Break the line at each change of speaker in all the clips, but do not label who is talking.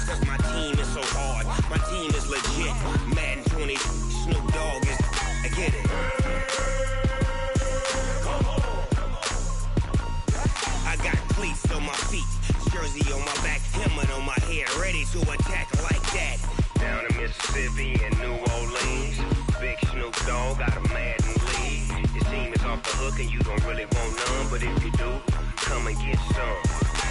cause my team is so hard. My team is legit. Madden 20, Snoop Dogg is, I get it. I got cleats on my feet, jersey on my back, helmet on my head, ready to attack like that. Down in Mississippi and New Orleans, big Snoop Dogg got a Madden league. His team is off the hook and you don't really want none, but if you do, come and get some.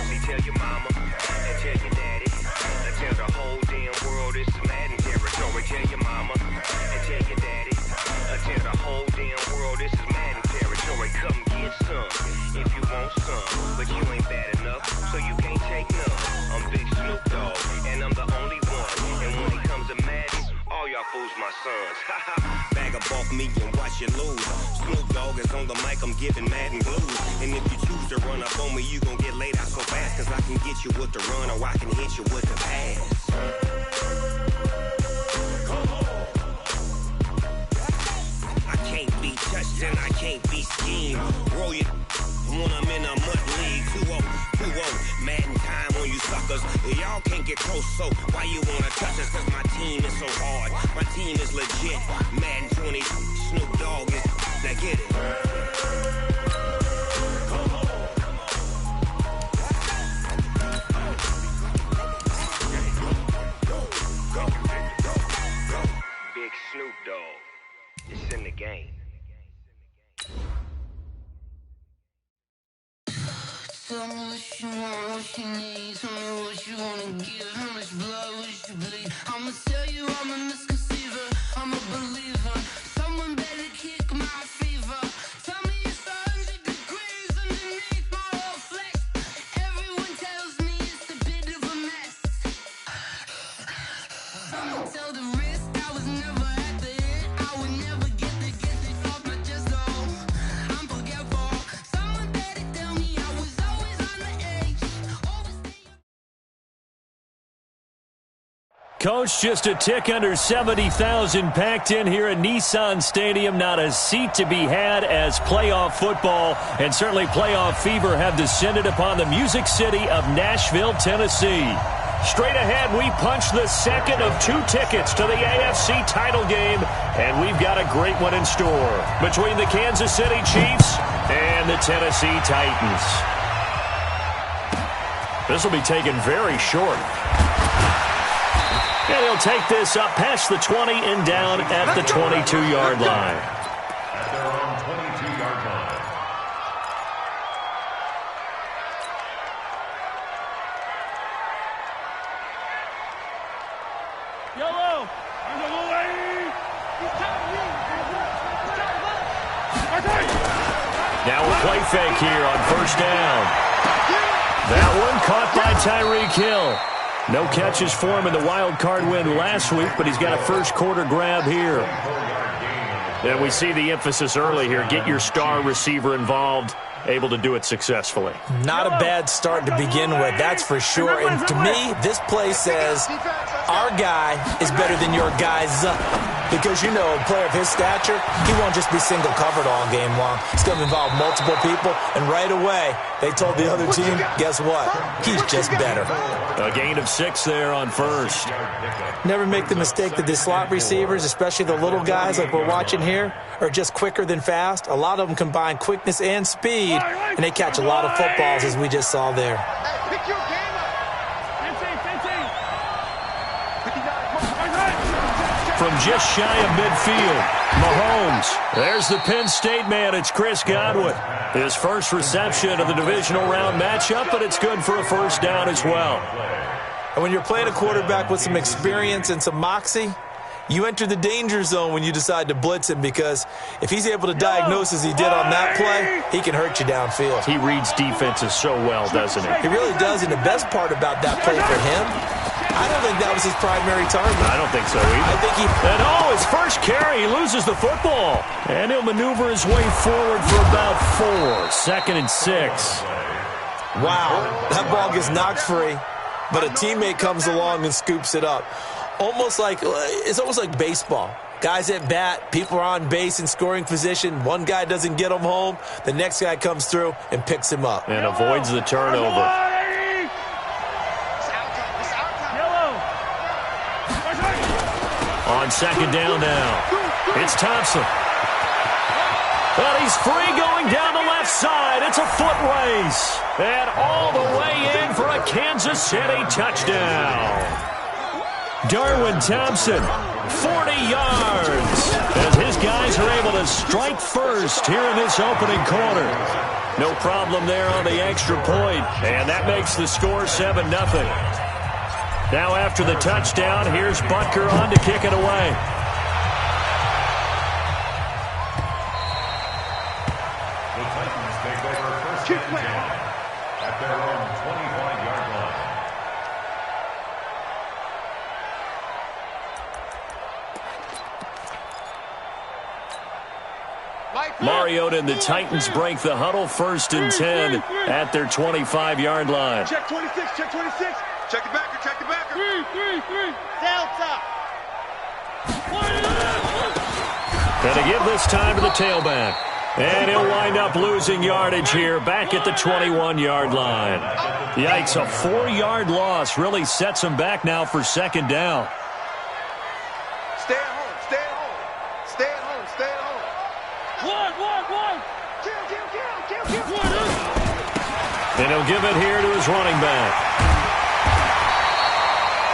See, tell your mama and tell your daddy, and tell the whole damn world this is Madden territory. Tell your mama and tell your daddy, and tell the whole damn world this is Madden territory. Come get some if you want some, but you ain't bad enough, so you can't take none. I'm Big Snoop Dogg, and I'm the only one. And when it comes to Madden, all y'all fools my sons. Bag up off me and watch you lose. Snoop Dogg is on the mic, I'm giving Madden blues. And if you choose to run up on me, you gon' get laid out so fast. Cause I can get you with the run or I can hit you with the pass. I can't be touched and I can't be schemed. Roll you when I'm in a mud league. 2-0, 2-0, Madden time on you suckers. Y'all can't get close, so why you wanna touch us? Cause my team is so hard, my team is legit. Madden 20, Snoop Dogg is, now get it. Big Snoop Dogg, it's in the game.
Tell me what you want, what you need. Tell me what you wanna give. How much blood would you bleed? I'ma tell you I'm a misconceiver. I'm a believer. Someone better kick my fever. Tell me it's 100 degrees underneath my whole flesh. Everyone tells me it's a bit of a mess. Someone tell the risk I was never at the end. I would never get it off my chest. Oh, I'm forgetful. Someone better tell me I was always on the edge.
Coach, just a tick under 70,000 packed in here at Nissan Stadium. Not a seat to be had as playoff football and certainly playoff fever have descended upon the Music City of Nashville, Tennessee. Straight ahead, we punch the second of 2 tickets to the AFC title game, and we've got a great one in store between the Kansas City Chiefs and the Tennessee Titans. This will be taken very short. And he'll take this up past the 20 and down at the 22-yard line.
At their own 22-yard line.
Yellow.
Now a play fake here on first down. That one caught by Tyreek Hill. No catches for him in the wild card win last week, but he's got a first quarter grab here. And we see the emphasis early here. Get your star receiver involved, able to do it successfully.
Not a bad start to begin with, that's for sure. And to me, this play says our guy is better than your guys. Because, you know, a player of his stature, he won't just be single covered all game long. It's going to involve multiple people. And right away, they told the other team, guess what? He's just better.
A gain of 6 there on first.
Never make the mistake that the slot receivers, especially the little guys like we're watching here, are just quicker than fast. A lot of them combine quickness and speed, and they catch a lot of footballs, as we just saw there.
From just shy of midfield, Mahomes. There's the Penn State man. It's Chris Godwin. His first reception of the divisional round matchup, but it's good for a first down as well.
And when you're playing a quarterback with some experience and some moxie, you enter the danger zone when you decide to blitz him, because if he's able to diagnose as he did on that play, he can hurt you downfield.
He reads defenses so well, doesn't he?
He really does, and the best part about that play for him, I don't think that was his primary target.
I don't think so either.
I think he...
And his first carry, he loses the football. And he'll maneuver his way forward for about 4. 2nd and 6.
Wow, that ball gets knocked free, but a teammate comes along and scoops it up. It's almost like baseball. Guys at bat, people are on base in scoring position. One guy doesn't get him home. The next guy comes through and picks him up.
And avoids the turnover. On second down now, it's Thompson. And he's free going down the left side. It's a foot race. And all the way in for a Kansas City touchdown. Darwin Thompson, 40 yards. As his guys are able to strike first here in this opening quarter. No problem there on the extra point. And that makes the score 7-0. Now after the touchdown, here's Butker on to kick it away.
At their own 25-yard line.
Mariota and the Titans break the huddle, 1st and 10 at their 25-yard line.
Check 26, check 26. Check the backer, check the backer. 3. Delta.
And to give this time to the tailback. And he'll wind up losing yardage here back at the 21-yard line. Yikes, a 4-yard loss really sets him back now for 2nd down.
Stay at home, stay at home. Stay at home, stay at home. One. Kill.
And he'll give it here to his running back.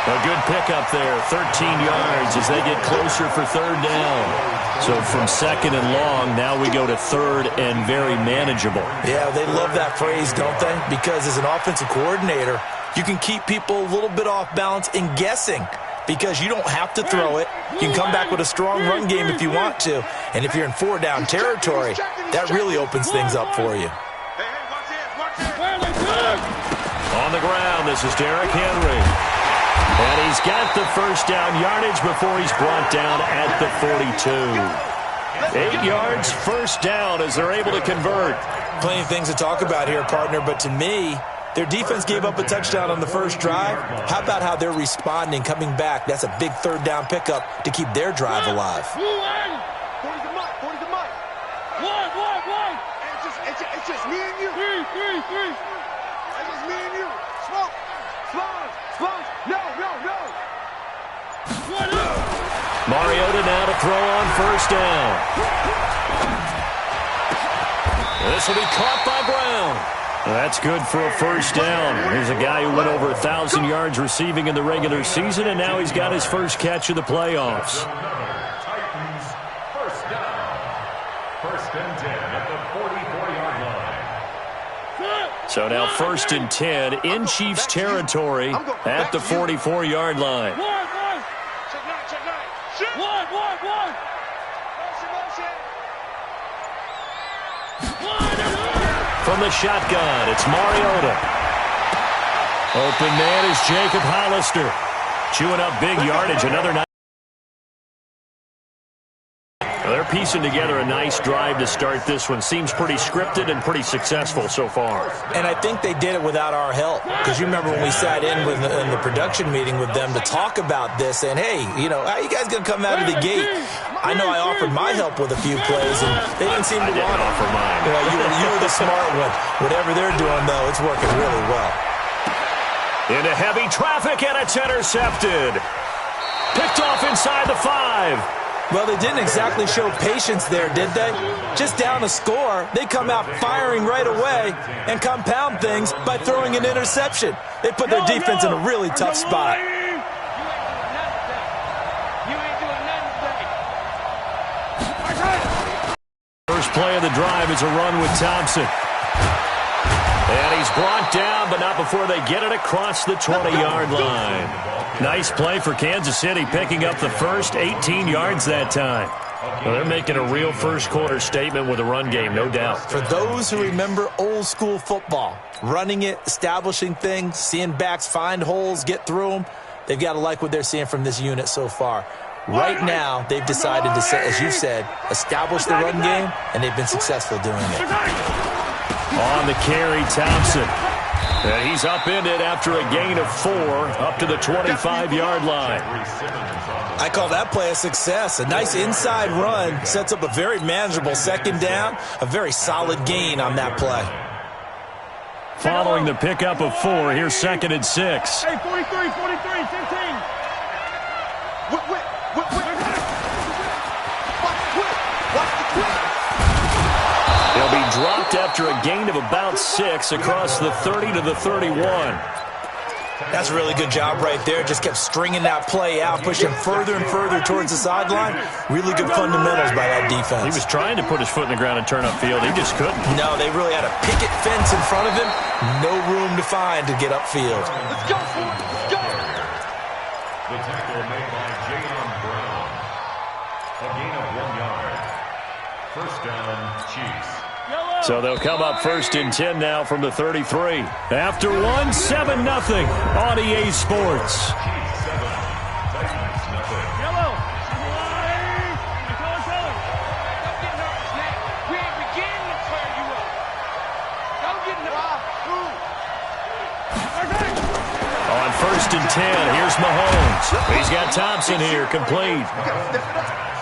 A good pickup there, 13 yards as they get closer for 3rd down. So from 2nd and long, now we go to 3rd and very manageable.
Yeah, they love that phrase, don't they? Because as an offensive coordinator, you can keep people a little bit off balance and guessing because you don't have to throw it. You can come back with a strong run game if you want to. And if you're in 4-down territory, that really opens things up for you.
Hey, watch this.
On the ground, this is Derrick Henry. And he's got the 1st down yardage before he's brought down at the 42. 8 yards, 1st down as they're able to convert.
Plenty of things to talk about here, partner, but to me, their defense gave up a touchdown on the first drive. How about how they're responding, coming back? That's a big 3rd down pickup to keep their drive alive.
40 the mic. One. It's just me and you. 3. It's just me and you. Smoke. No.
Mariota now to throw on 1st down. This will be caught by Brown. That's good for a 1st down. Here's a guy who went over 1,000 yards receiving in the regular season, and now he's got his first catch of the playoffs.
Titans, 1st down. 1st and 10 at the 44-yard line.
So now 1st and 10 in Chiefs territory at the 44-yard line.
One.
From the shotgun, it's Mariota. Open man is Jacob Hollister. Chewing up big yardage, another night. They're piecing together a nice drive to start this one. Seems pretty scripted and pretty successful so far.
And I think they did it without our help. Because you remember when we sat in the production meeting with them to talk about this, and hey, how are you guys going to come out of the gate? I know I offered my help with a few plays, and they didn't seem to want to
offer mine.
Well, you were the smart one. Whatever they're doing, though, it's working really well.
Into heavy traffic, and it's intercepted. Picked off inside the 5.
Well, they didn't exactly show patience there, did they? Just down a score, they come out firing right away and compound things by throwing an interception. They put their defense in a really tough spot.
First play of the drive is a run with Thompson. And he's brought down, but not before they get it across the 20-yard line. Nice play for Kansas City, picking up the first 18 yards that time. Well, they're making a real first-quarter statement with a run game, no doubt.
For those who remember old-school football, running it, establishing things, seeing backs find holes, get through them, they've got to like what they're seeing from this unit so far. Right now, they've decided to, as you said, establish the run game, and they've been successful doing it.
On the carry, Thompson. And he's upended after a gain of 4 up to the 25-yard line.
I call that play a success. A nice inside run sets up a very manageable 2nd down, a very solid gain on that play.
Following the pickup of 4, here's 2nd and 6.
Hey, 43, 15.
He'll be dropped after a gain of about 6 across the 30 to the 31.
That's a really good job right there. Just kept stringing that play out, pushing further and further towards the sideline. Really good fundamentals by that defense.
He was trying to put his foot in the ground and turn upfield. He just couldn't.
No, they really had a picket fence in front of him. No room to find to get upfield.
Let's go, let's go.
The tackle made by Jayon Brown. A gain of 1 yard. First down, Chiefs.
So they'll come up first and 10 now from the 33. After 1, 7-0 on EA Sports. On first and 10, here's Mahomes. He's got Thompson here, complete.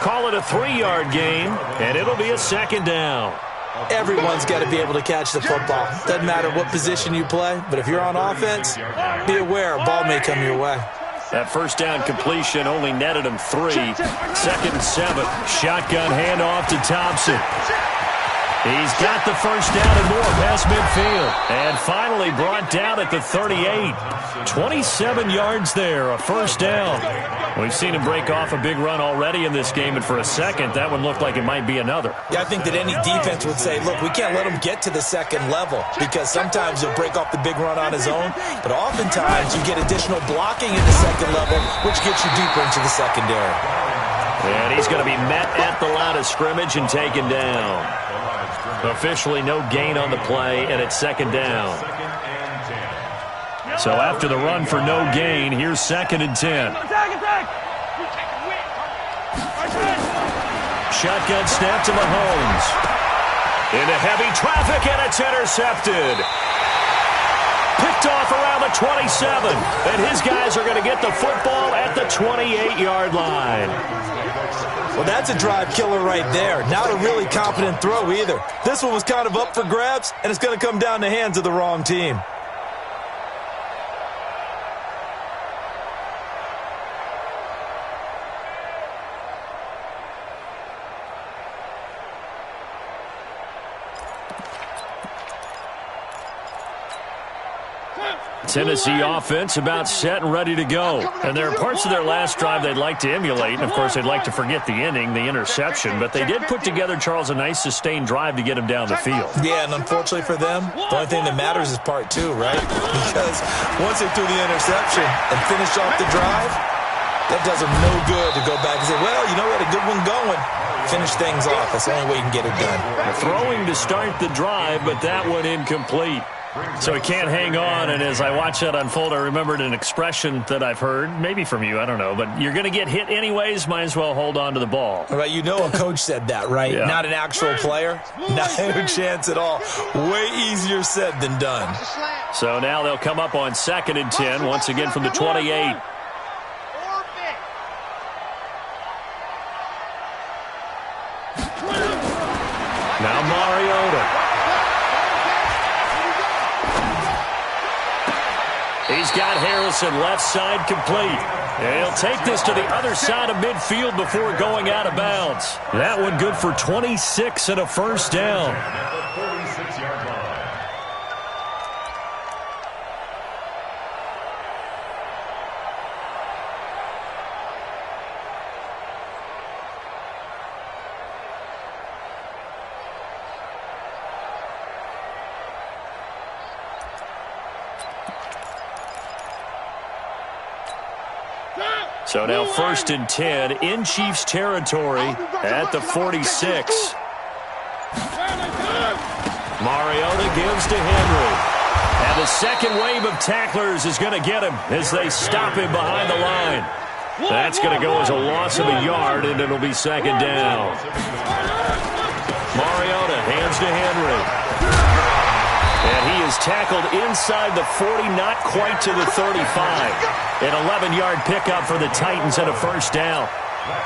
Call it a 3-yard gain, and it'll be a second down.
Everyone's got to be able to catch the football. Doesn't matter what position you play, but if you're on offense, be aware a ball may come your way.
That first down completion only netted him 3. Second and 7. Shotgun handoff to Thompson. He's got the first down and more past midfield. And finally brought down at the 38. 27 yards there, a first down. We've seen him break off a big run already in this game, and for a second, that one looked like it might be another.
Yeah, I think that any defense would say, look, we can't let him get to the second level because sometimes he'll break off the big run on his own, but oftentimes you get additional blocking in the second level, which gets you deeper into the secondary.
And he's going to be met at the line of scrimmage and taken down. Officially no gain on the play, and it's second down. So after the run for no gain, here's second and 10. Shotgun snap to Mahomes. Into heavy traffic, and it's intercepted. Picked off around the 27, and his guys are going to get the football at the 28-yard line.
Well, that's a drive killer right there. Not a really confident throw either. This one was kind of up for grabs, and it's going to come down the hands of the wrong team.
Tennessee offense about set and ready to go. And there are parts of their last drive they'd like to emulate. And, of course, they'd like to forget the inning, the interception. But they did put together, Charles, a nice sustained drive to get him down the field.
Yeah, and unfortunately for them, the only thing that matters is part 2, right? Because once they threw the interception and finished off the drive, that does them no good to go back and say, well, you know, we had a good one going. Finish things off. That's the only way you can get it done.
Throwing to start the drive, but that one incomplete. So he can't hang on, and as I watch that unfold, I remembered an expression that I've heard, maybe from you, I don't know, but you're going to get hit anyways, might as well hold on to the ball.
Right, you know a coach said that, right?
Yeah.
Not an actual player. Not a chance at all. Way easier said than done.
So now they'll come up on second and 10, once again from the 28. Now Mariota. He's got Harrison left side complete. And he'll take this to the other side of midfield before going out of bounds. That one good for 26 and a first down.
At the 46-yard line.
So now first and 10 in Chiefs territory at the 46. Mariota gives to Henry. And the second wave of tacklers is going to get him as they stop him behind the line. That's going to go as a loss of a yard, and it'll be second down. Mariota hands to Henry. And he is tackled inside the 40, not quite to the 35. An 11-yard pickup for the Titans and a first down.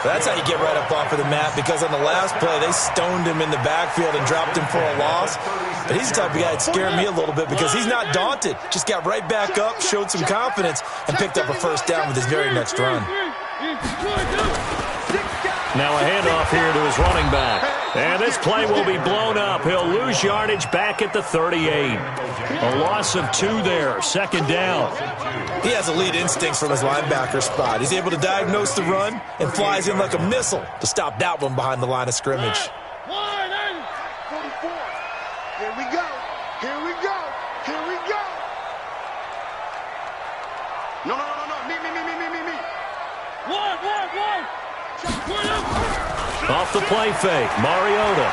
That's how you get right up off of the mat, because on the last play, they stoned him in the backfield and dropped him for a loss. But he's the type of guy that scared me a little bit because he's not daunted. Just got right back up, showed some confidence, and picked up a first down with his very next run.
Now a handoff here to his running back. And this play will be blown up. He'll lose yardage back at the 38. A loss of 2 there. 2nd down.
He has elite instincts from his linebacker spot. He's able to diagnose the run and flies in like a missile to stop that one behind the line of scrimmage.
44. Here we go. Here we go. Here we go. No. Me. One.
Off the play fake, Mariota.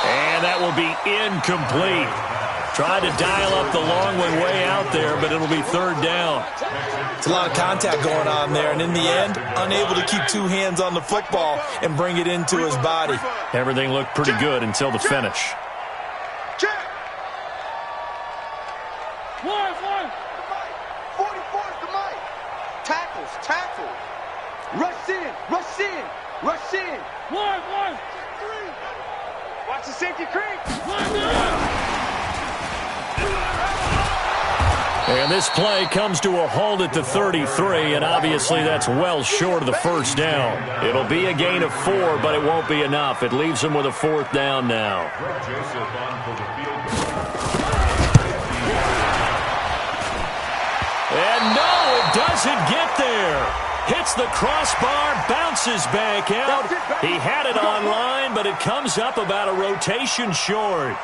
And that will be incomplete. Tried to dial up the long one way out there, but it'll be 3rd down.
It's a lot of contact going on there, and in the end, unable to keep 2 hands on the football and bring it into his body.
Everything looked pretty good until the finish.
Check. 44 is the mic. Tackle. Rush in. 1. 3. Watch the safety creep.
And this play comes to a halt at the 33, and obviously that's well short of the 1st down. It'll be a gain of 4, but it won't be enough. It leaves him with a 4th down now. And no, it doesn't get there. Hits the crossbar, bounces back out. He had it online, but it comes up about a rotation short.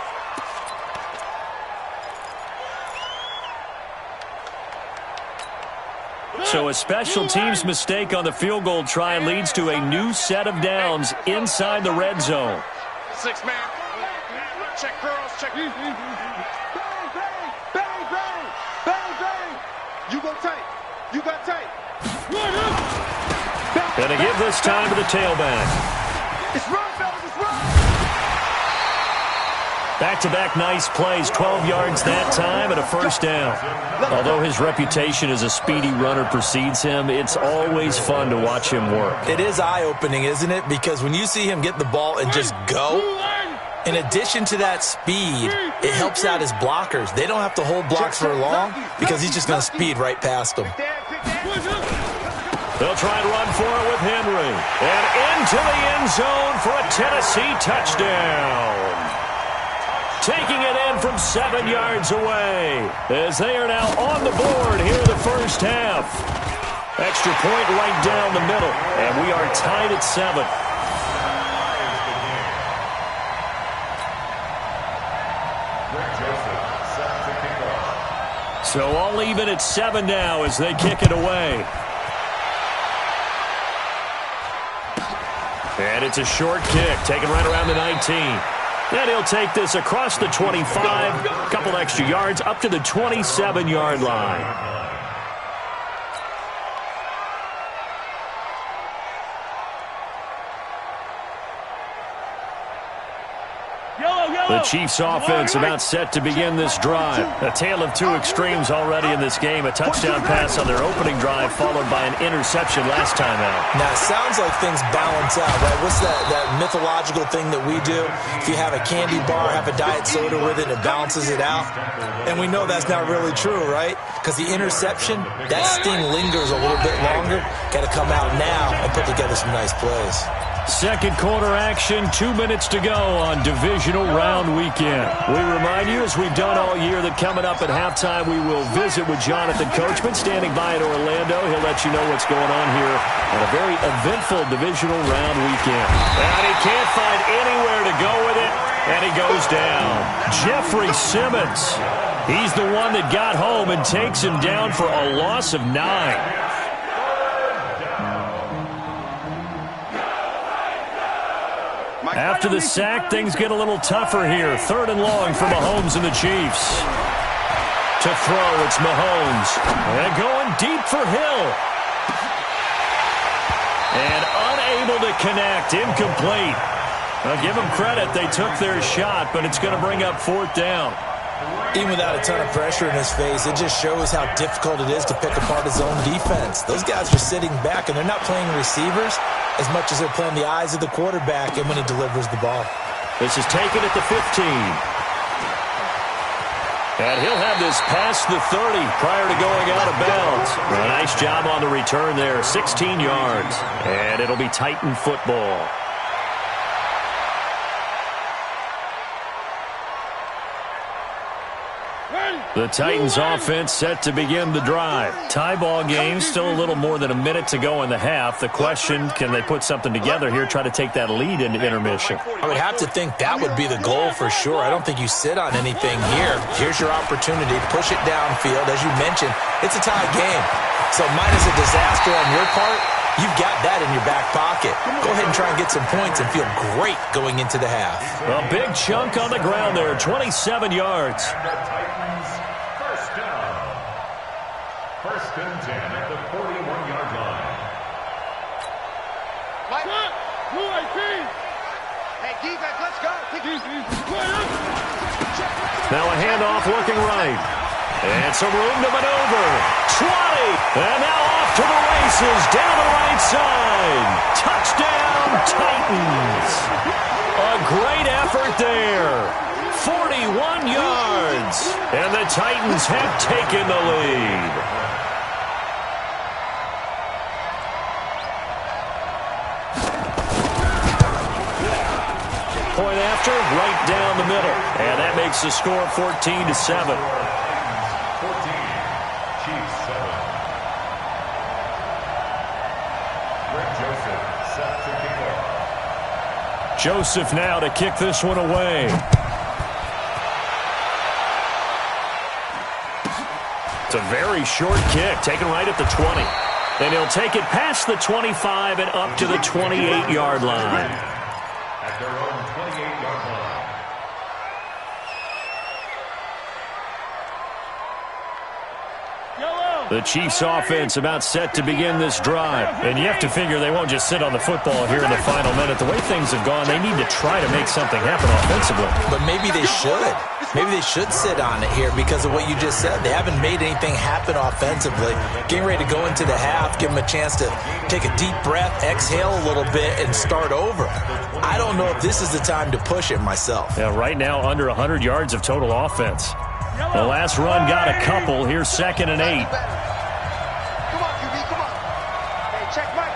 So a special teams mistake on the field goal try leads to a new set of downs inside the red zone.
6 man. Check girls, check. Bang. You go tight. You got tight.
Gonna give this time to the tailback.
It's run, fellas, it's run.
Back-to-back nice plays, 12 yards that time and a 1st down. Although his reputation as a speedy runner precedes him, it's always fun to watch him work.
It is eye-opening, isn't it? Because when you see him get the ball and just go, in addition to that speed, it helps out his blockers. They don't have to hold blocks for long because he's just going to speed right past them.
They'll try and run for it with Henry. And into the end zone for a Tennessee touchdown. Taking it in from 7 yards away as they are now on the board here in the 1st half. Extra point right down the middle, and we are tied at 7. So all even at 7 now as they kick it away. And it's a short kick, taken right around the 19. And he'll take this across the 25, a couple extra yards, up to the 27-yard line. The Chiefs offense about set to begin this drive. A tale of 2 extremes already in this game. A touchdown pass on their opening drive followed by an interception last time out.
Now, it sounds like things balance out, right? What's that mythological thing that we do? If you have a candy bar, have a diet soda with it, it balances it out. And we know that's not really true, right? Because the interception, that sting lingers a little bit longer. Got to come out now and put together some nice plays.
Second quarter action, 2 minutes to go on divisional round weekend. We remind you, as we've done all year, that coming up at halftime, we will visit with Jonathan Coachman standing by in Orlando. He'll let you know what's going on here on a very eventful divisional round weekend. And he can't find anywhere to go with it, and he goes down. Jeffrey Simmons, he's the one that got home and takes him down for a loss of 9. After the sack, things get a little tougher here. 3rd and long for Mahomes and the Chiefs. To throw, it's Mahomes. And going deep for Hill. And unable to connect. Incomplete. Now, give them credit. They took their shot, but it's going to bring up 4th down.
Even without a ton of pressure in his face, it just shows how difficult it is to pick apart his own defense. Those guys are sitting back, and they're not playing receivers as much as they're playing the eyes of the quarterback and when he delivers the ball.
This is taken at the 15. And he'll have this past the 30 prior to going out of bounds. A nice job on the return there, 16 yards. And it'll be Titan football. The Titans offense set to begin the drive. Tie ball game, still a little more than a minute to go in the half. The question, can they put something together here, try to take that lead into intermission?
I would have to think that would be the goal for sure. I don't think you sit on anything here. Here's your opportunity. Push it downfield. As you mentioned, it's a tie game. So minus a disaster on your part, you've got that in your back pocket. Go ahead and try and get some points and feel great going into the half.
A big chunk on the ground there, 27 yards.
First and 10 at the 41-yard line.
Hey, defense, let's go.
Now a handoff looking right. And some room to maneuver. 20. And now off to the races down the right side. Touchdown, Titans. A great effort there. 41 yards. And the Titans have taken the lead. Point after, right down the middle. And that makes the score 14-7.
14, Chiefs 7. Greg Joseph set to kick off.
Joseph now to kick this one away. It's a very short kick, taken right at the 20. Then he'll take it past the 25 and up to the 28-yard line.
At their own 28-yard line.
The Chiefs offense about set to begin this drive. And you have to figure they won't just sit on the football here in the final minute. The way things have gone, they need to try to make something happen offensively.
But maybe they should. Maybe they should sit on it here because of what you just said. They haven't made anything happen offensively. Getting ready to go into the half, give them a chance to take a deep breath, exhale a little bit, and start over. I don't know if this is the time to push it myself.
Yeah, right now under 100 yards of total offense. The last run got a couple. Here's 2nd and 8.
Come on, QB, come on. Hey, check Mike.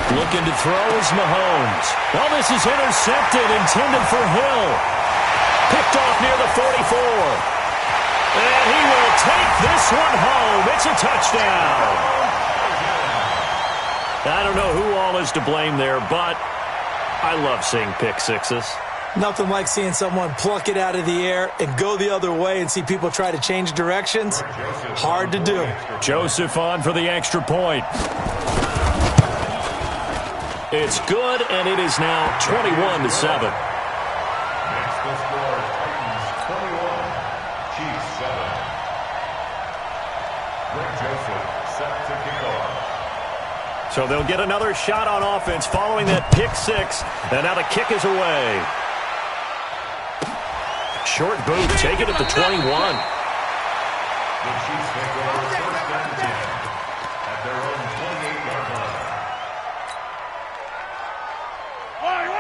Looking to throw is Mahomes. Well, this is intercepted, intended for Hill. Picked off near the 44. And he will take this one home. It's a touchdown. I don't know who all is to blame there, but I love seeing pick sixes.
Nothing like seeing someone pluck it out of the air and go the other way and see people try to change directions. Hard to do.
Joseph on for the extra point. It's good, and it is now 21-7.
Next the score, Titans 21, Chiefs 7. Greg Joseph set to kick off.
So they'll get another shot on offense following that pick six, and now the kick is away. Short boot, take it at the 21.
The Chiefs take over 1st and 10 at their own 28-yard line.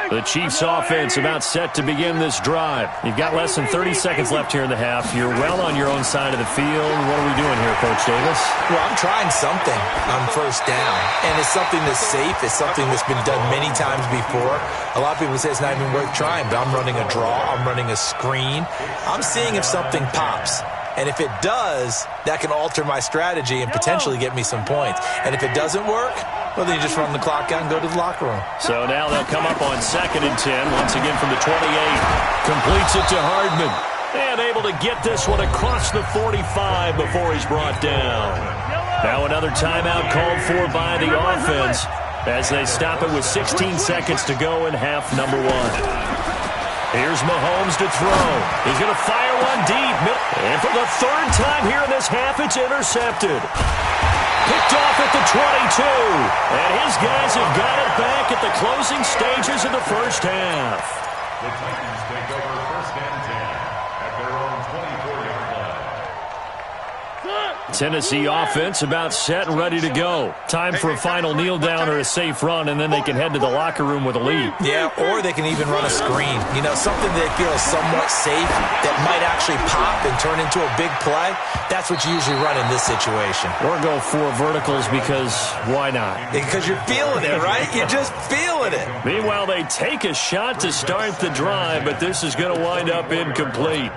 The Chiefs offense about set to begin this drive. You've got less than 30 seconds left here in the half. You're well on your own side of the field. What are we doing here, Coach Davis?
Well, I'm trying something on 1st down, and it's something that's safe. It's something that's been done many times before. A lot of people say it's not even worth trying, but I'm running a draw. I'm running a screen. I'm seeing if something pops. And if it does, that can alter my strategy and potentially get me some points. And if it doesn't work, well, then you just run the clock out and go to the locker room.
So now they'll come up on 2nd and 10. Once again from the 28. Completes it to Hardman. And able to get this one across the 45 before he's brought down. Now another timeout called for by the offense as they stop it with 16 seconds to go in half number 1. Here's Mahomes to throw. He's going to fire one deep. And for the 3rd time here in this half, it's intercepted. Picked off at the 22. And his guys have got it back at the closing stages of the 1st half.
The Titans take over 1st and 10 at their own 24-yard line.
Tennessee offense about set and ready to go. Time for a final kneel down or a safe run, and then they can head to the locker room with a lead.
Yeah, or they can even run a screen. You know, something they feel is somewhat safe that might actually pop and turn into a big play. That's what you usually run in this situation.
Or go 4 verticals because why not?
Because you're feeling it, right? You're just feeling it.
Meanwhile, they take a shot to start the drive, but this is going to wind up incomplete.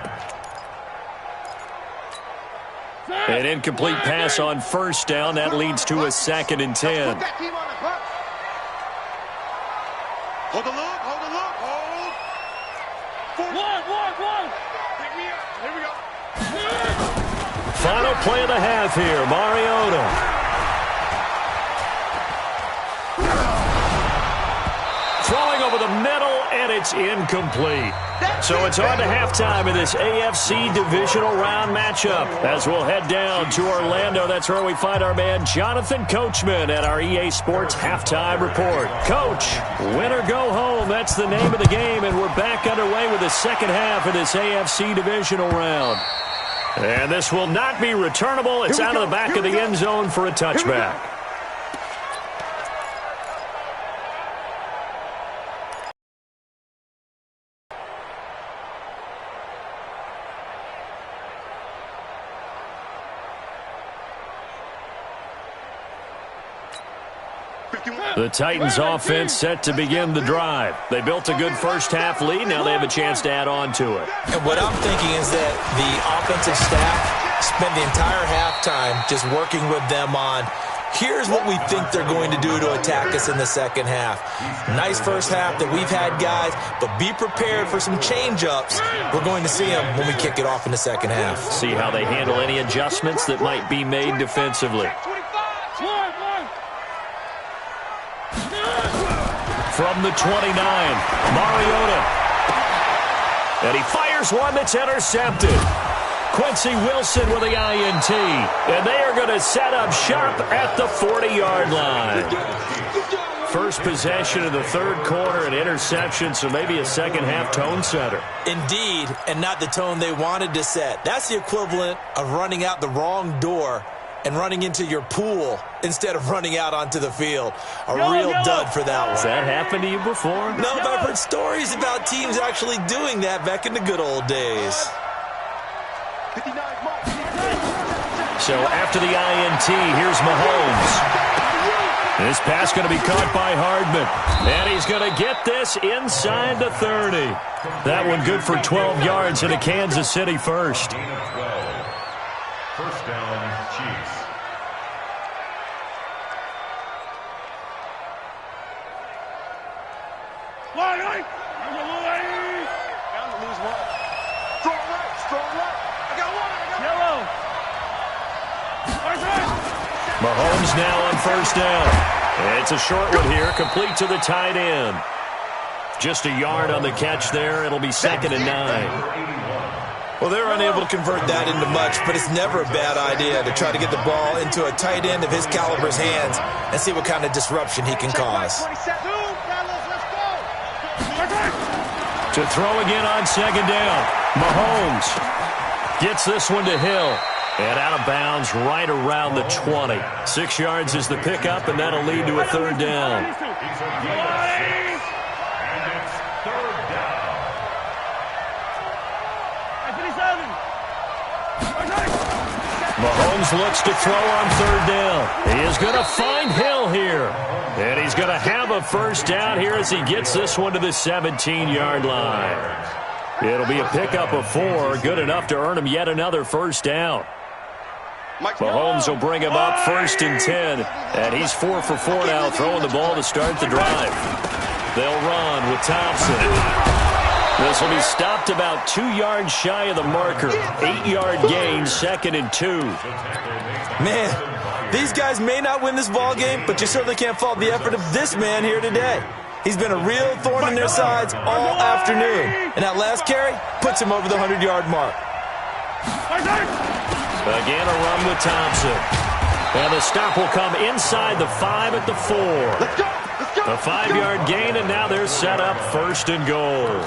An incomplete pass on first down. That leads to a 2nd and 10.
Hold the look, hold the look, hold. One. Pick me up. Here we go.
Final play of the half here. Mariota. Throwing over the middle, and it's incomplete. So it's on to halftime in this AFC divisional round matchup. As we'll head down to Orlando, that's where we find our man Jonathan Coachman at our EA Sports Halftime Report. Coach, win or go home, that's the name of the game, and we're back underway with the second half of this AFC divisional round. And this will not be returnable. It's out of the back of the end zone for a touchback. The Titans offense set to begin the drive. They built a good first-half lead. Now they have a chance to add on to it.
And what I'm thinking is that the offensive staff spent the entire halftime just working with them on, here's what we think they're going to do to attack us in the second half. Nice first half that we've had, guys, but be prepared for some change-ups. We're going to see them when we kick it off in the second half.
See how they handle any adjustments that might be made defensively. From the 29, Mariota. And he fires one that's intercepted. Quincy Wilson with the INT. And they are going to set up shop at the 40-yard line. First possession of the third quarter, an interception, so maybe a second-half tone setter.
Indeed, and not the tone they wanted to set. That's the equivalent of running out the wrong door and running into your pool instead of running out onto the field. A real dud for that one.
Has that happened to you before?
No, but I've heard stories about teams actually doing that back in the good old days.
So after the INT, here's Mahomes. This pass going to be caught by Hardman. And he's going to get this inside the 30. That one good for 12 yards into Kansas City first.
First down, Chiefs.
Mahomes now on first down. It's a short one here, complete to the tight end. Just a yard on the catch there. It'll be 2nd and 9.
Well, they're unable to convert that into much, but it's never a bad idea to try to get the ball into a tight end of his caliber's hands and see what kind of disruption he can cause.
To throw again on second down. Mahomes gets this one to Hill. And out of bounds right around the 20. 6 yards is the pickup, and that'll lead to a third down. Mahomes looks to throw on third down. He is going to find Hill here. And he's going to have a first down here as he gets this one to the 17-yard line. It'll be a pickup of 4, good enough to earn him yet another first down. Mahomes will bring him up 1st and 10. And he's 4 for 4 now, throwing the ball to start the drive. They'll run with Thompson. This will be stopped about 2 yards shy of the marker. 8-yard gain, 2nd and 2.
Man, these guys may not win this ball game, but you certainly can't fault the effort of this man here today. He's been a real thorn in their sides all afternoon. And that last carry puts him over the 100-yard mark.
Again, a run with Thompson. And the stop will come inside the 5 at the 4. A 5-yard gain, and now they're set up 1st and goal.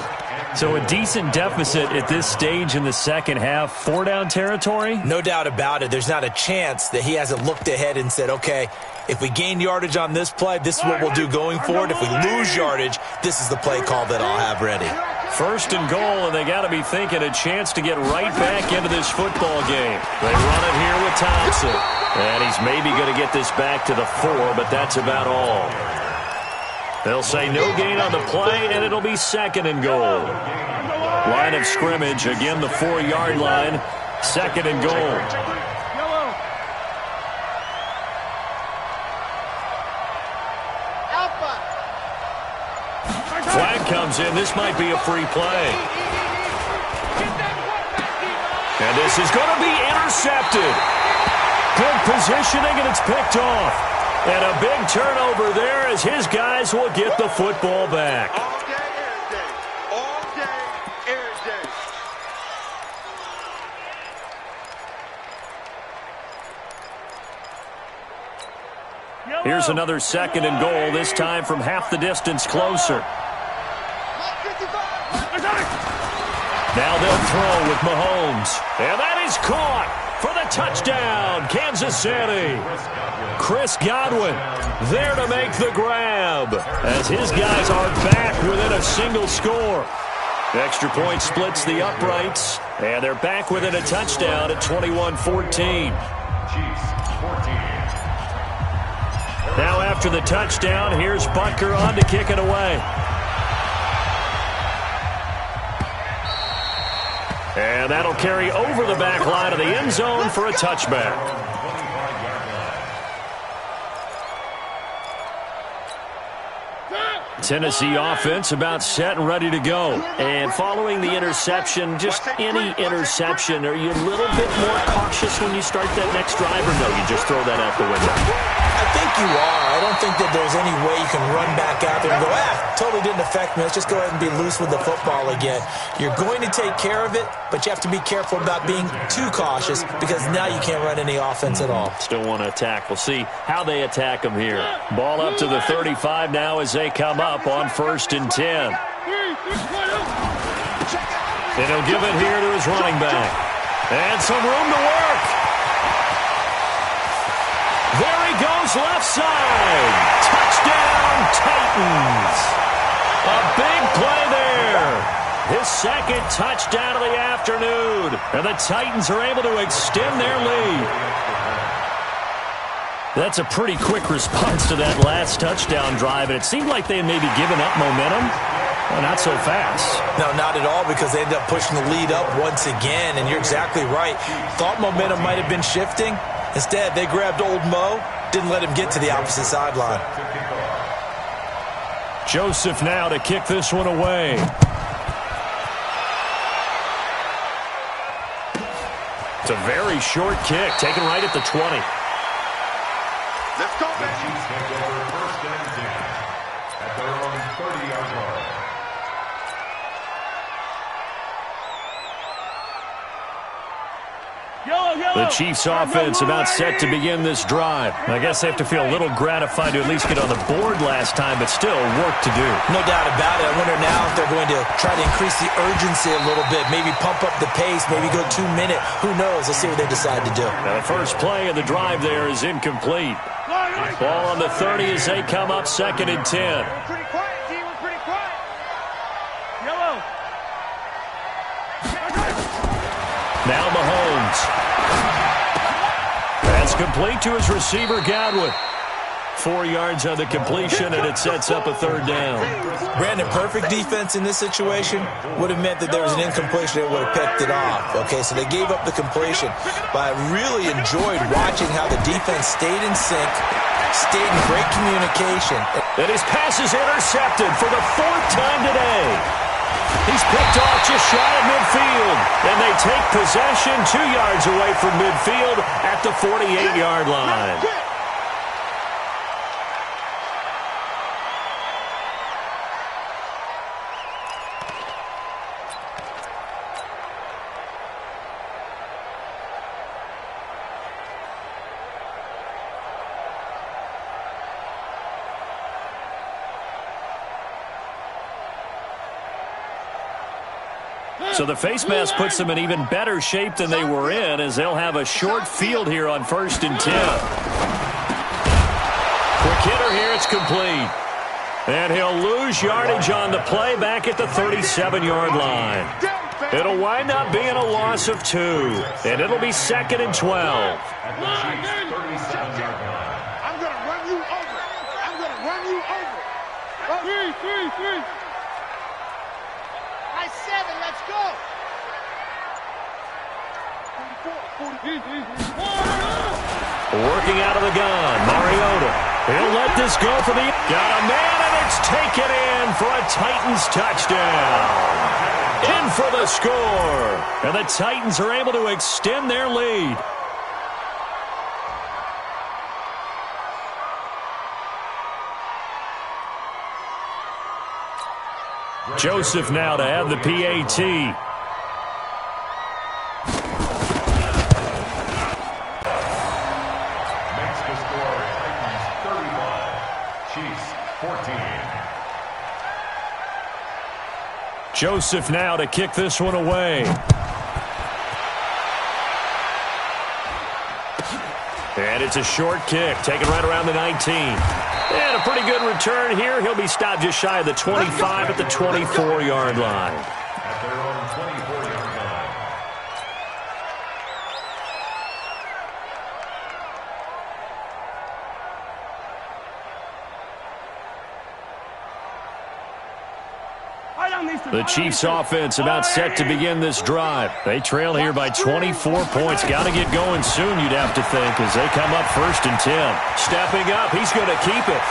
So a decent deficit at this stage in the second half. 4-down territory?
No doubt about it. There's not a chance that he hasn't looked ahead and said, okay, if we gain yardage on this play, this is what we'll do going forward. If we lose yardage, this is the play call that I'll have ready.
1st and goal, and they got to be thinking a chance to get right back into this football game. They run it here with Thompson. And he's maybe going to get this back to the 4, but that's about all. They'll say no gain on the play, and it'll be 2nd and goal. Line of scrimmage, again the 4-yard line, 2nd and goal. Flag comes in. This might be a free play. And this is going to be intercepted. Good positioning, and it's picked off. And a big turnover there as his guys will get the football back.
All day, every day. All day, every day.
Here's another 2nd and goal, this time from half the distance closer. Now they'll throw with Mahomes. And that is caught for the touchdown, Kansas City. Chris Godwin there to make the grab as his guys are back within a single score. Extra point splits the uprights, and they're back within a touchdown at 21-14. Now after the touchdown, here's Butker on to kick it away. And that'll carry over the back line of the end zone for a touchback. Tennessee offense about set and ready to go. And following the interception, just any interception, are you a little bit more cautious when you start that next drive, or no, you just throw that out the window?
I think you are. I don't think that there's any way you can run back out there and go, totally didn't affect me. Let's just go ahead and be loose with the football again. You're going to take care of it, but you have to be careful about being too cautious because now you can't run any offense at all.
Still want to attack. We'll see how they attack them here. Ball up to the 35 now as they come up on 1st and 10. And he'll give it here to his running back. And some room to work. There he goes, left side. Touchdown, Titans. A big play there. His 2nd touchdown of the afternoon. And the Titans are able to extend their lead. That's a pretty quick response to that last touchdown drive, and it seemed like they had maybe given up momentum. Well, not so fast.
No, not at all, because they ended up pushing the lead up once again, and you're exactly right. Thought momentum might have been shifting. Instead, they grabbed old Mo, didn't let him get to the opposite sideline.
Joseph now to kick this one away. It's a very short kick, taken right at the 20.
Let's go, baby.
The Chiefs take over 1st and 10 at their own 30-yard line.
The Chiefs offense about set to begin this drive. I guess they have to feel a little gratified to at least get on the board last time, but still work to do.
No doubt about it. I wonder now if they're going to try to increase the urgency a little bit, maybe pump up the pace, maybe go 2-minute. Who knows? Let's see what they decide to do.
Now the first play of the drive there is incomplete. Ball on the 30 as they come up 2nd and 10.
We're pretty quiet, G. We're pretty quiet. Yellow.
Now Mahomes. That's complete to his receiver, Godwin. 4 yards on the completion, and it sets up a 3rd down.
Brandon, perfect defense in this situation would have meant that there was an incompletion that would have picked it off. Okay, so they gave up the completion, but I really enjoyed watching how the defense stayed in sync, stayed in great communication.
And his pass is intercepted for the 4th time today. He's picked off just shy of midfield, and they take possession 2 yards away from midfield at the 48-yard line. So the face mask puts them in even better shape than they were in, as they'll have a short field here on 1st and 10. Quick hitter here, it's complete. And he'll lose yardage on the play back at the 37-yard line. It'll wind up being a loss of 2, and it'll be 2nd and 12.
I'm going to run you over. I'm going to run you over. 3. High 7, let's go.
44. Working out of the gun, Mariota. He'll let this go for the... Got a man, and it's taken in for a Titans touchdown. In for the score. And the Titans are able to extend their lead. Joseph now to have the PAT.
Makes the score Titans 35, Chiefs 14.
Joseph now to kick this one away. And it's a short kick, taken right around the 19. And a pretty good return here. He'll be stopped just shy of the 25 at the 24-yard line.
At their own 24-yard line.
The Chiefs offense about set to begin this drive. They trail here by 24 points. Got to get going soon, you'd have to think, as they come up 1st and 10. Stepping up, he's going to keep it.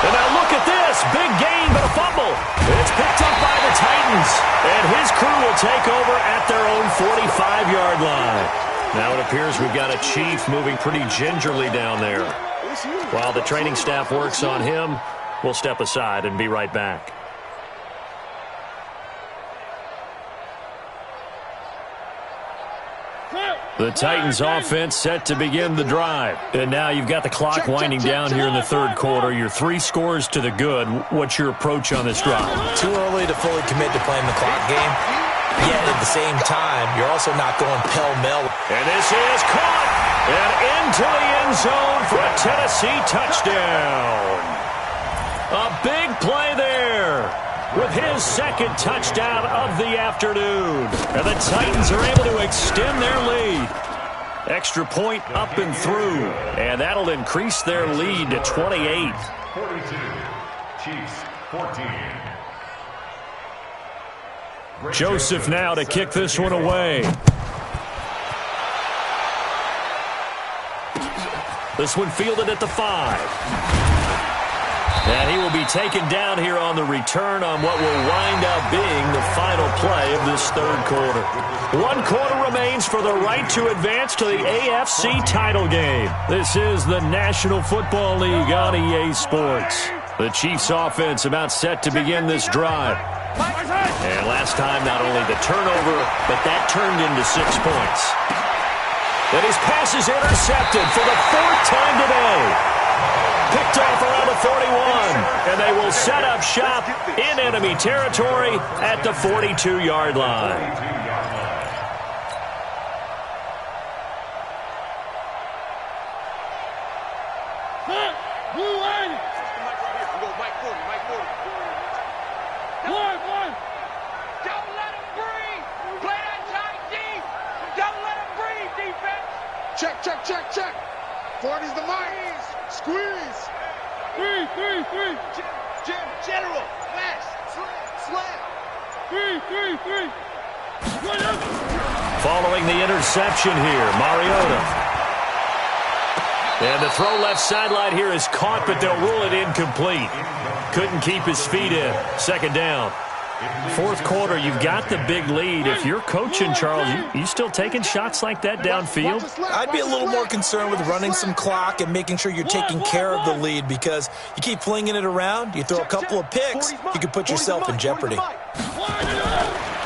And now look at this. Big gain, but a fumble. It's picked up by the Titans. And his crew will take over at their own 45-yard line. Now it appears we've got a Chief moving pretty gingerly down there. While the training staff works on him, we'll step aside and be right back. The Titans offense set to begin the drive. And now you've got the clock winding down here in the 3rd quarter. Your 3 scores to the good. What's your approach on this drive?
Too early to fully commit to playing the clock game. Yet at the same time, you're also not going pell-mell.
And this is caught. And into the end zone for a Tennessee touchdown. A big play there, with his 2nd touchdown of the afternoon. And the Titans are able to extend their lead. Extra point up and through. And that'll increase their lead to 28.
42, Chiefs 14.
Joseph now to kick this one away. This one fielded at the 5. And he will be taken down here on the return on what will wind up being the final play of this 3rd quarter. 1 quarter remains for the right to advance to the AFC title game. This is the National Football League on EA Sports. The Chiefs offense about set to begin this drive. And last time, not only the turnover, but that turned into 6 points. And his pass is intercepted for the 4th time today. Picked off around the 41, and they will set up shop in enemy territory at the 42-yard line.
Don't let him breathe. Play that tight deep. Don't let him breathe, defense. Check. 40's the mark. Squeeze. 3. Jim, general. Flash. Slam. 3.
Following the interception here, Mariota. And the throw left sideline here is caught, but they'll rule it incomplete. Couldn't keep his feet in. 2nd down. 4th quarter, you've got the big lead. If you're coaching, Charles, you still taking shots like that downfield?
I'd be a little more concerned with running some clock and making sure you're taking care of the lead, because you keep flinging it around, you throw a couple of picks, you could put yourself in jeopardy.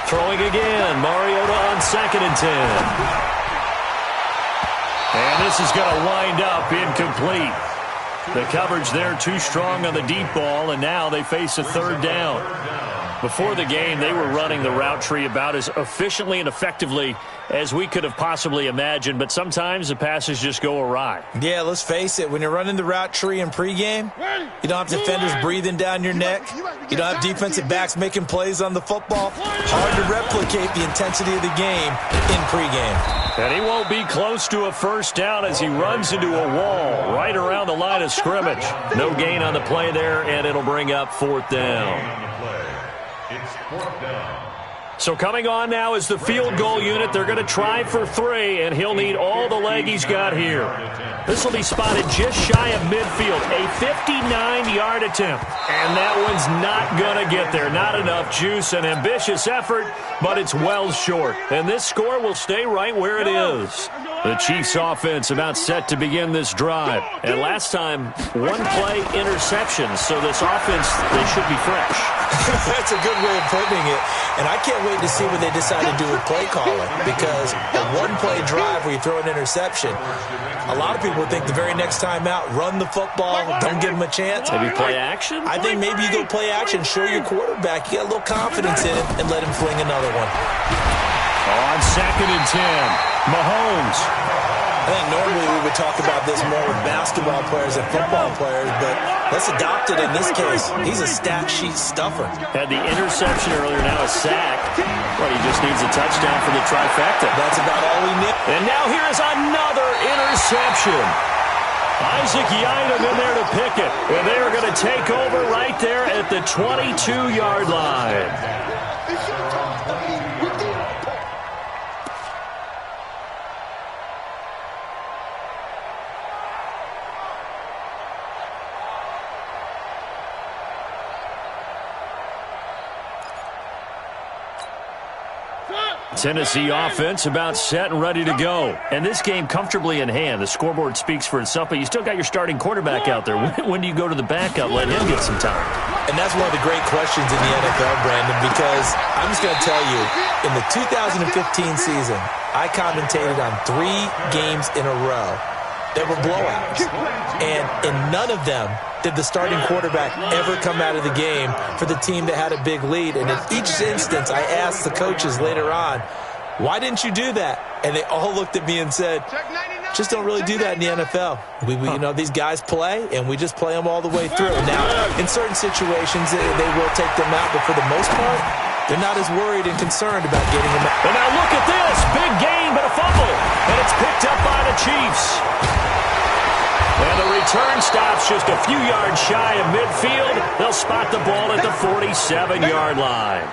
Throwing again, Mariota on 2nd and 10. And this is going to wind up incomplete. The coverage there too strong on the deep ball, and now they face a 3rd down. Before the game, they were running the route tree about as efficiently and effectively as we could have possibly imagined, but sometimes the passes just go awry.
Yeah, let's face it. When you're running the route tree in pregame, you don't have defenders breathing down your neck. You don't have defensive backs making plays on the football. Hard to replicate the intensity of the game in pregame.
And he won't be close to a first down as he runs into a wall right around the line of scrimmage. No gain on the play there, and it'll bring up fourth down.
It's fourth down.
So coming on now is the field goal unit. They're going to try for 3, and he'll need all the leg he's got here. This will be spotted just shy of midfield, a 59-yard attempt. And that one's not going to get there. Not enough juice, an ambitious effort, but it's well short. And this score will stay right where it is. The Chiefs offense about set to begin this drive. And last time, one-play interception, so this offense, they should be fresh.
That's a good way of putting it. And I can't wait to see what they decide to do with play calling, because a one-play drive where you throw an interception, a lot of people think the very next time out, run the football, don't give him a chance.
Maybe play action?
I think maybe you go play action, show your quarterback, you got a little confidence in him, and let him fling another one.
On 2nd and 10, Mahomes.
I think normally we would talk about this more with basketball players and football players, but let's adopt it in this case. He's a stat sheet stuffer.
Had the interception earlier, now a sack. Well, he just needs a touchdown for the trifecta.
That's about all we need.
And now here is another interception. Isaac Yiadom in there to pick it. And they are going to take over right there at the 22-yard line. Tennessee offense about set and ready to go. And this game comfortably in hand. The scoreboard speaks for itself, but you still got your starting quarterback out there. When do you go to the backup, let him get some time?
And that's one of the great questions in the NFL, Brandon, because I'm just going to tell you, in the 2015 season, I commentated on 3 games in a row that were blowouts. And in none of them did the starting quarterback ever come out of the game for the team that had a big lead. And in each instance, I asked the coaches later on, why didn't you do that? And they all looked at me and said, just don't really do that in the NFL. We you know, these guys play, and we just play them all the way through. Now, in certain situations, they will take them out, but for the most part, they're not as worried and concerned about getting them out.
And now look at this. Big gain, but a fumble. And it's picked up by the Chiefs. And the return stops just a few yards shy of midfield. They'll spot the ball at the 47-yard line.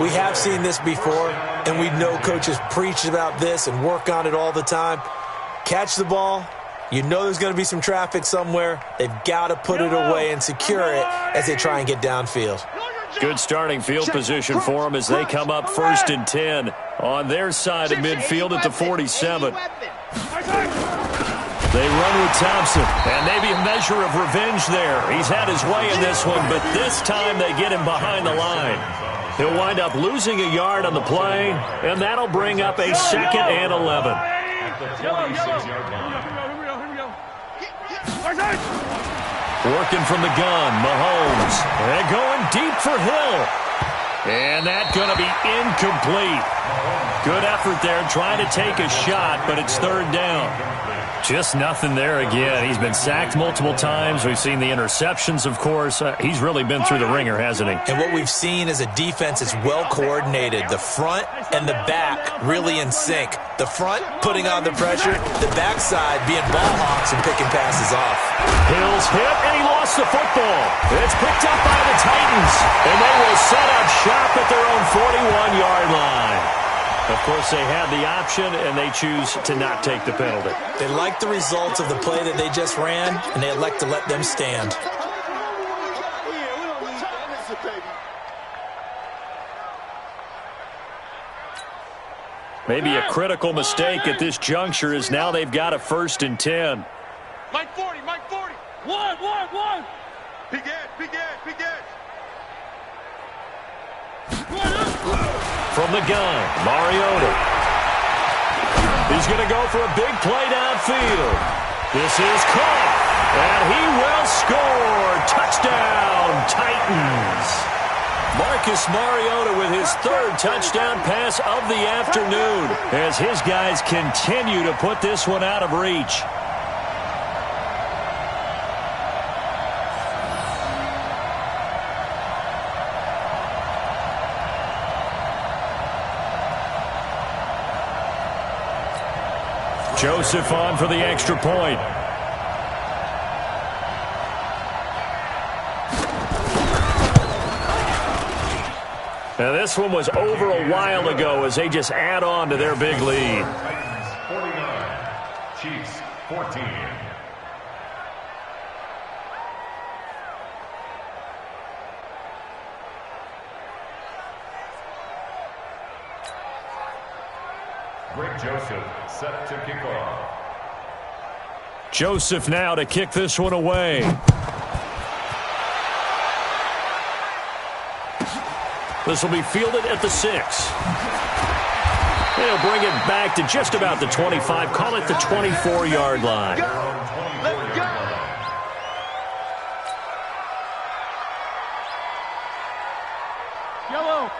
We have seen this before, and we know coaches preach about this and work on it all the time. Catch the ball. You know there's going to be some traffic somewhere. They've got to put it away and secure it as they try and get downfield.
Good starting field position for them as they come up 1st and 10 on their side of midfield at the 47. They run with Thompson, and maybe a measure of revenge there. He's had his way in this one, but this time they get him behind the line. He'll wind up losing a yard on the play, and that'll bring up a 2nd and 11. Working from the gun, Mahomes. And going deep for Hill. And that's going to be incomplete. Good effort there, trying to take a shot, but it's 3rd down. Just nothing there again. He's been sacked multiple times. We've seen the interceptions, of course. He's really been through the ringer, hasn't he?
And what we've seen is a defense that's well coordinated. The front and the back really in sync. The front putting on the pressure, the backside being ball hawks and picking passes off.
Hill's hit, and he lost the football. It's picked up by the Titans, and they will set up shop at their own 41-yard line. Of course, they had the option, and they choose to not take the penalty.
They like the results of the play that they just ran, and they elect to let them stand.
Maybe a critical mistake at this juncture is now they've got a 1st and 10.
Mike 40, Mike 40. One. Big edge.
From the gun, Mariota. He's going to go for a big play downfield. This is caught, and he will score. Touchdown, Titans. Marcus Mariota with his third touchdown pass of the afternoon as his guys continue to put this one out of reach. Joseph on for the extra point. Now this one was over a while ago as they just add on to their big lead.
Titans 49, Chiefs 14. Greg Joseph set to kick off.
Joseph now to kick this one away. This will be fielded at the 6. They'll bring it back to just about the 25. Call it the 24-yard line.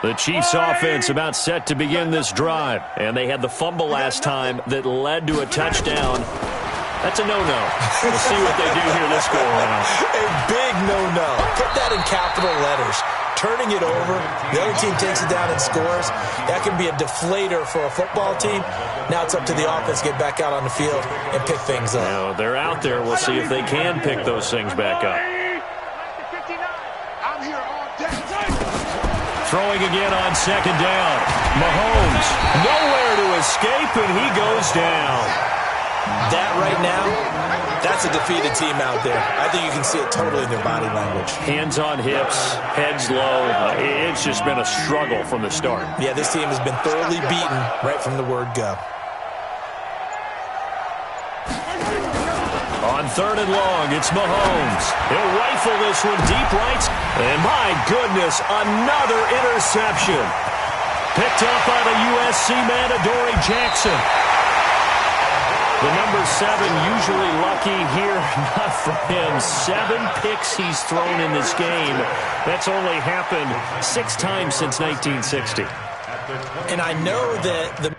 The Chiefs offense about set to begin this drive. And they had the fumble last time that led to a touchdown. That's a no-no. We'll see what they do here this go-around.
A big no-no. Put that in capital letters. Turning it over, the other team takes it down and scores. That can be a deflator for a football team. Now it's up to the offense to get back out on the field and pick things up.
Now, they're out there. We'll see if they can pick those things back up. Throwing again on second down. Mahomes, nowhere to escape, and he goes down.
That right now, that's a defeated team out there. I think you can see it totally in their body language.
Hands on hips, heads low. It's just been a struggle from the start.
Yeah, this team has been thoroughly beaten right from the word go.
On third and long, it's Mahomes. He'll rifle this one deep right. And my goodness, another interception. Picked up by the USC man, Adoree Jackson. The number 7 usually lucky here, not for him. 7 picks he's thrown in this game. That's only happened 6 times since 1960.
And I know that the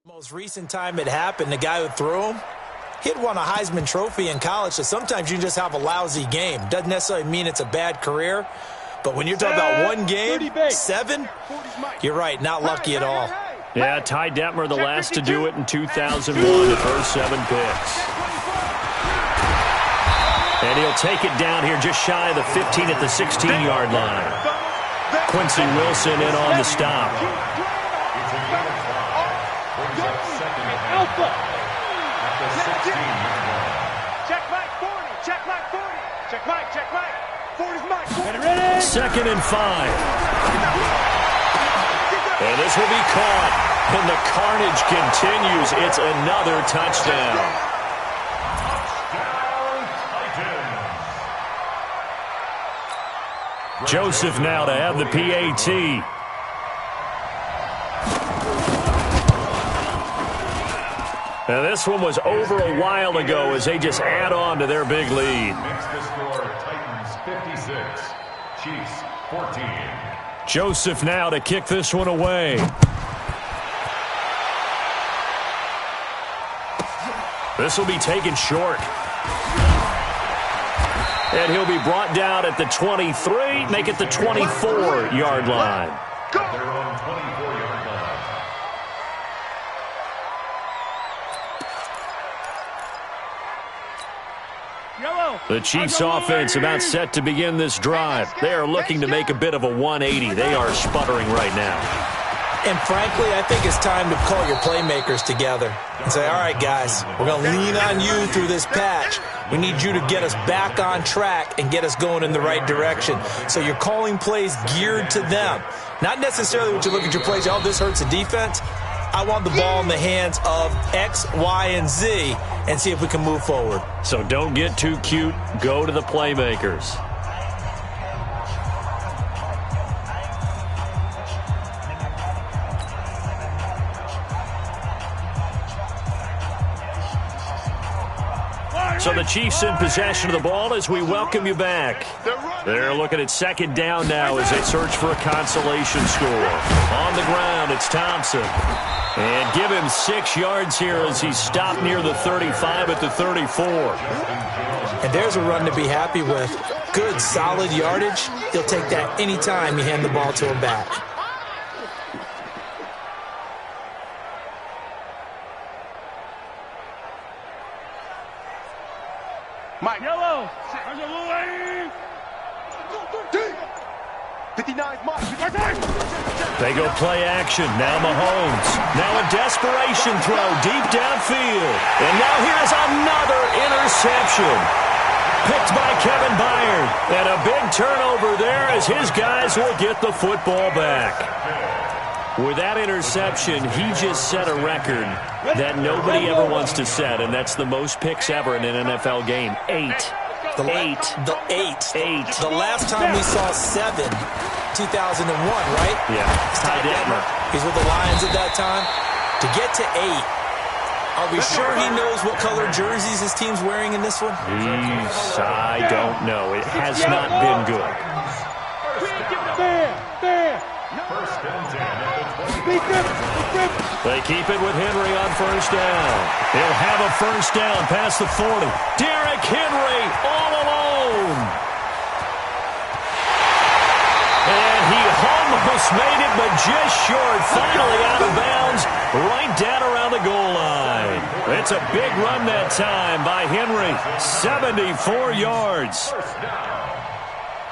most recent time it happened, the guy who threw him, he had won a Heisman Trophy in college, so sometimes you just have a lousy game. Doesn't necessarily mean it's a bad career, but when you're talking about one game, 7, you're right, not lucky at all.
Yeah, Ty Detmer, the last to do it in 2001, the first 7 picks. And he'll take it down here just shy of the 15 at the 16-yard line. Quincy Wilson in on the stop.
Alpha. Check Mike 40. Check Mike 40. Check Mike. Check Mike. 40's Mike. Ready?
2nd and 5. And this will be caught. And the carnage continues. It's another touchdown. Joseph now to have the PAT. Now this one was over a while ago as they just add on to their big lead.
Makes the score Titans 56, Chiefs 14.
Joseph now to kick this one away. This will be taken short. And he'll be brought down at the 23, make it the 24-yard line.
At their own 24-yard line.
The Chiefs offense about set to begin this drive. They are looking to make a bit of a 180. They are sputtering right now.
And frankly, I think it's time to call your playmakers together and say, all right, guys, we're going to lean on you through this patch. We need you to get us back on track and get us going in the right direction. So you're calling plays geared to them. Not necessarily when you look at your plays, oh, this hurts the defense. I want the ball in the hands of X, Y, and Z and see if we can move forward.
So don't get too cute. Go to the playmakers. So the Chiefs in possession of the ball as we welcome you back. They're looking at second down now as they search for a consolation score. On the ground, it's Thompson. And give him 6 yards here as he's stopped near the 35 at the 34.
And there's a run to be happy with. Good, solid yardage. He'll take that anytime you hand the ball to him back.
Mike. Yellow. 59's Mike.
They go play action. Now Mahomes. Now a desperation throw deep downfield. And now here's another interception. Picked by Kevin Byard. And a big turnover there as his guys will get the football back. With that interception, he just set a record that nobody ever wants to set, and that's the most picks ever in an NFL game. 8.
The 8. The last time we saw 7, 2001, right?
Yeah. Ty Detmer.
He's with the Lions at that time. To get to 8, are we sure he knows what color jerseys his team's wearing in this one?
I don't know. It has not been good.
First and 10 at the 20.
They keep it with Henry on first down. He'll have a first down past the 40. Derrick Henry all alone. And he almost made it, but just short. Finally out of bounds, right down around the goal line. It's a big run that time by Henry. 74 yards.
First down.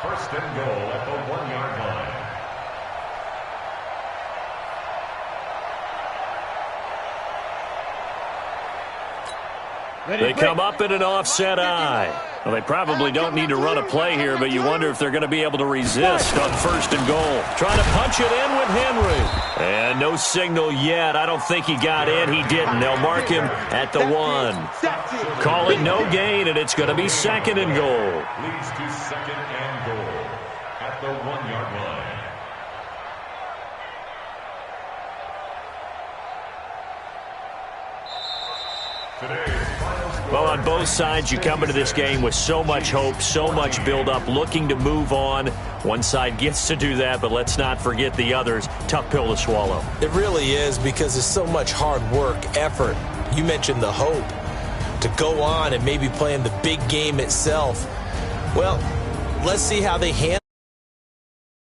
First and goal at the 1-yard line.
They come up in an offset eye. Well, they probably don't need to run a play here, but you wonder if they're going to be able to resist on first and goal. Trying to punch it in with Henry. And no signal yet. I don't think he got in. He didn't. They'll mark him at the 1. Call it no gain, and it's going to be second and goal.
Leads to second and goal at the 1-yard line.
Well, on both sides, you come into this game with so much hope, so much build-up, looking to move on. One side gets to do that, but let's not forget the others. Tough pill to swallow.
It really is, because there's so much hard work, effort. You mentioned the hope to go on and maybe play in the big game itself. Well, let's see how they handle